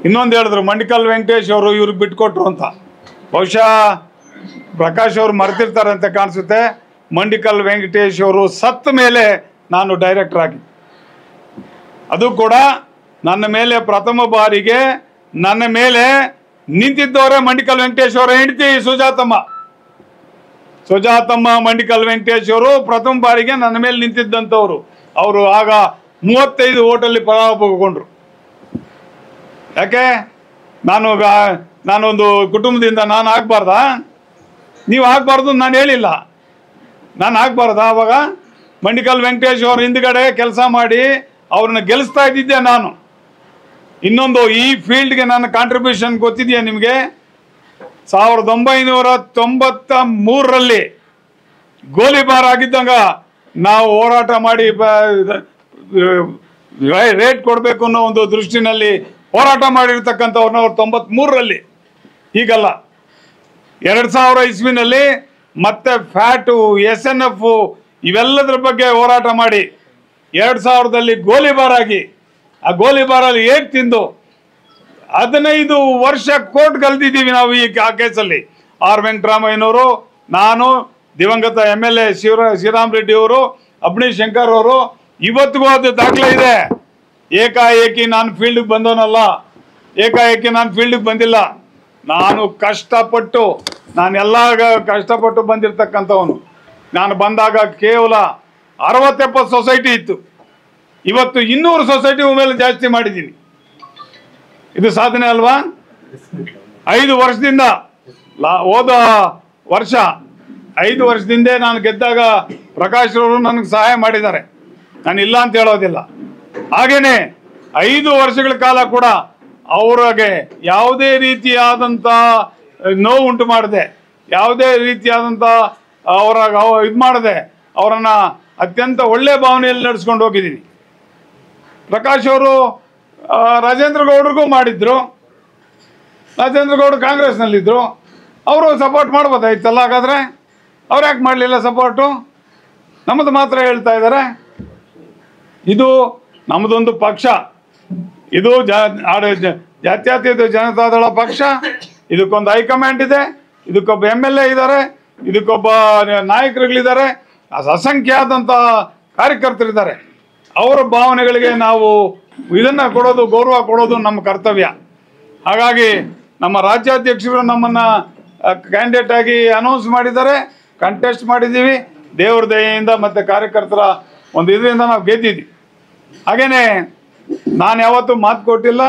ಇನ್ನೊಂದು ಹೇಳಿದ್ರು ಮಂಡಿಕಲ್ ವೆಂಕಟೇಶ್ ಅವರು ಇವ್ರಿಗೆ ಬಿಟ್ಕೊಟ್ರು ಅಂತ. ಬಹುಶಃ ಪ್ರಕಾಶ್ ಅವರು ಮರೆತಿರ್ತಾರೆ ಅಂತ ಕಾಣಿಸುತ್ತೆ. ಮಂಡಿಕಲ್ ವೆಂಕಟೇಶ್ ಅವರು ಸತ್ತ ಮೇಲೆ ನಾನು ಡೈರೆಕ್ಟರ್ ಆಗಿ, ಅದು ಕೂಡ ನನ್ನ ಮೇಲೆ ಪ್ರಥಮ ಬಾರಿಗೆ ನನ್ನ ಮೇಲೆ ನಿಂತಿದ್ದವರೇ ಮಂಡಿಕಲ್ ವೆಂಕಟೇಶ್ ಅವರ ಹೆಂಡತಿ ಸುಜಾತಮ್ಮ ಮಂಡಿಕಲ್ ವೆಂಕಟೇಶ್ ಅವರು ಪ್ರಥಮ ಬಾರಿಗೆ ನನ್ನ ಮೇಲೆ ನಿಂತಿದ್ದಂಥವ್ರು. ಅವರು ಆಗ 35 ಓಟಲ್ಲಿ ಪರಾಭವಗೊಂಡ್ರು. ಯಾಕೆ? ನಾನೊಂದು ಕುಟುಂಬದಿಂದ ನಾನು ಆಗಬಾರ್ದಾ? ನೀವು ಆಗಬಾರ್ದು ನಾನು ಹೇಳಿಲ್ಲ. ನಾನು ಆಗಬಾರ್ದಾ? ಆವಾಗ ಮಂಡಿಕಲ್ ವೆಂಕಟೇಶ್ ಅವ್ರ ಹಿಂದ್ಗಡೆ ಕೆಲಸ ಮಾಡಿ ಅವ್ರನ್ನ ಗೆಲ್ಲಿಸ್ತಾ ಇದ್ದಿದ್ದೆ ನಾನು. ಇನ್ನೊಂದು, ಈ ಫೀಲ್ಡ್ಗೆ ನನ್ನ ಕಾಂಟ್ರಿಬ್ಯೂಷನ್ ಗೊತ್ತಿದೆಯಾ ನಿಮಗೆ? 1993ರಲ್ಲಿ ಗೋಲಿಬಾರ್ ಆಗಿದ್ದಂಗ ನಾವು ಹೋರಾಟ ಮಾಡಿ ರೇಟ್ ಕೊಡಬೇಕು ಅನ್ನೋ ಒಂದು ದೃಷ್ಟಿನಲ್ಲಿ ಹೋರಾಟ ಮಾಡಿರ್ತಕ್ಕಂಥವ್ರನ್ನ ಅವ್ರು 93ರಲ್ಲಿ. ಹೀಗಲ್ಲ, 2000 ಇಸ್ವಿನಲ್ಲಿ ಮತ್ತೆ ಫ್ಯಾಟು, SNF ಇವೆಲ್ಲದರ ಬಗ್ಗೆ ಹೋರಾಟ ಮಾಡಿ 2000ದಲ್ಲಿ ಗೋಲಿಬಾರ್ ಆಗಿ, ಆ ಗೋಲಿಬಾರಲ್ಲಿ ಏಟ್ ತಿಂದು 15 ವರ್ಷ ಕೋರ್ಟ್ ಕಲ್ತಿದ್ದೀವಿ ನಾವು ಆ ಕೇಸಲ್ಲಿ. ಆರ್ ವೆಂಕಟರಾಮಯ್ಯನವರು, ನಾನು, ದಿವಂಗತ MLA ಶ್ರೀರಾಮ್ ರೆಡ್ಡಿ ಅವರು, ಅಬ್ಣಿ ಶಂಕರ್ ಅವರು, ಇವತ್ತಿಗೂ ಅದು ದಾಖಲೆ ಇದೆ. ಏಕಾಏಕಿ ನಾನು ಫೀಲ್ಡ್ಗೆ ಬಂದವನಲ್ಲ, ಏಕಾಏಕಿ ನಾನು ಫೀಲ್ಡ್ಗೆ ಬಂದಿಲ್ಲ. ನಾನು ಕಷ್ಟಪಟ್ಟು, ನಾನೆಲ್ಲ ಕಷ್ಟಪಟ್ಟು ಬಂದಿರತಕ್ಕಂಥವನು. ನಾನು ಬಂದಾಗ ಕೇವಲ 60-70 ಸೊಸೈಟಿ ಇತ್ತು. ಇವತ್ತು 200 ಸೊಸೈಟಿ ಮೇಲೆ ಜಾಸ್ತಿ ಮಾಡಿದ್ದೀನಿ. ಇದು ಸಾಧನೆ ಅಲ್ವಾ? 5 ವರ್ಷದಿಂದ, ಹೋದ ವರ್ಷ 5 ವರ್ಷದಿಂದ ನಾನು ಗೆದ್ದಾಗ ಪ್ರಕಾಶ್ ಅವರು ನನಗೆ ಸಹಾಯ ಮಾಡಿದ್ದಾರೆ, ನಾನು ಇಲ್ಲ ಅಂತ ಹೇಳೋದಿಲ್ಲ. ಹಾಗೇನೆ 5 ವರ್ಷಗಳ ಕಾಲ ಕೂಡ ಅವ್ರಿಗೆ ಯಾವುದೇ ರೀತಿಯಾದಂಥ ನೋವು ಉಂಟು ಮಾಡದೆ, ಯಾವುದೇ ರೀತಿಯಾದಂಥ ಇದು ಮಾಡದೆ ಅವರನ್ನು ಅತ್ಯಂತ ಒಳ್ಳೆಯ ಭಾವನೆಯಲ್ಲಿ ನಡೆಸ್ಕೊಂಡು ಹೋಗಿದ್ದೀನಿ. ಪ್ರಕಾಶ್ ಅವರು ರಾಜೇಂದ್ರ ಗೌಡರಿಗೂ ಮಾಡಿದ್ರು. ರಾಜೇಂದ್ರ ಗೌಡರು ಕಾಂಗ್ರೆಸ್ನಲ್ಲಿದ್ದರು, ಅವರು ಸಪೋರ್ಟ್ ಮಾಡ್ಬೋದಾಯ್ತಲ್ಲ. ಹಾಗಾದರೆ ಅವ್ರು ಯಾಕೆ ಮಾಡಲಿಲ್ಲ ಸಪೋರ್ಟು? ನಮ್ಮದು ಮಾತ್ರ ಹೇಳ್ತಾ ಇದ್ದಾರೆ. ಇದು ನಮ್ಮದೊಂದು ಪಕ್ಷ, ಇದು ಜಾತ್ಯತೀತ ಜನತಾದಳ ಪಕ್ಷ. ಇದಕ್ಕೊಂದು ಹೈಕಮಾಂಡ್ ಇದೆ, ಇದಕ್ಕೊಬ್ಬ MLA ಇದ್ದಾರೆ, ಇದಕ್ಕೊಬ್ಬ ನಾಯಕರುಗಳಿದ್ದಾರೆ, ಅಸಂಖ್ಯಾದಂಥ ಕಾರ್ಯಕರ್ತರಿದ್ದಾರೆ. ಅವರ ಭಾವನೆಗಳಿಗೆ ನಾವು ಇದನ್ನು ಕೊಡೋದು, ಗೌರವ ಕೊಡೋದು ನಮ್ಮ ಕರ್ತವ್ಯ. ಹಾಗಾಗಿ ನಮ್ಮ ರಾಜ್ಯಾಧ್ಯಕ್ಷರು ನಮ್ಮನ್ನು ಕ್ಯಾಂಡಿಡೇಟ್ ಆಗಿ ಅನೌನ್ಸ್ ಮಾಡಿದ್ದಾರೆ, ಕಂಟೆಸ್ಟ್ ಮಾಡಿದ್ದೀವಿ. ದೇವ್ರ ದಯೆಯಿಂದ ಮತ್ತು ಕಾರ್ಯಕರ್ತರ ಒಂದು ಇದರಿಂದ ನಾವು ಗೆದ್ದಿದ್ದೀವಿ. ಹಾಗೆಯೇ ನಾನು ಯಾವತ್ತೂ ಮಾತು ಕೊಟ್ಟಿಲ್ಲ.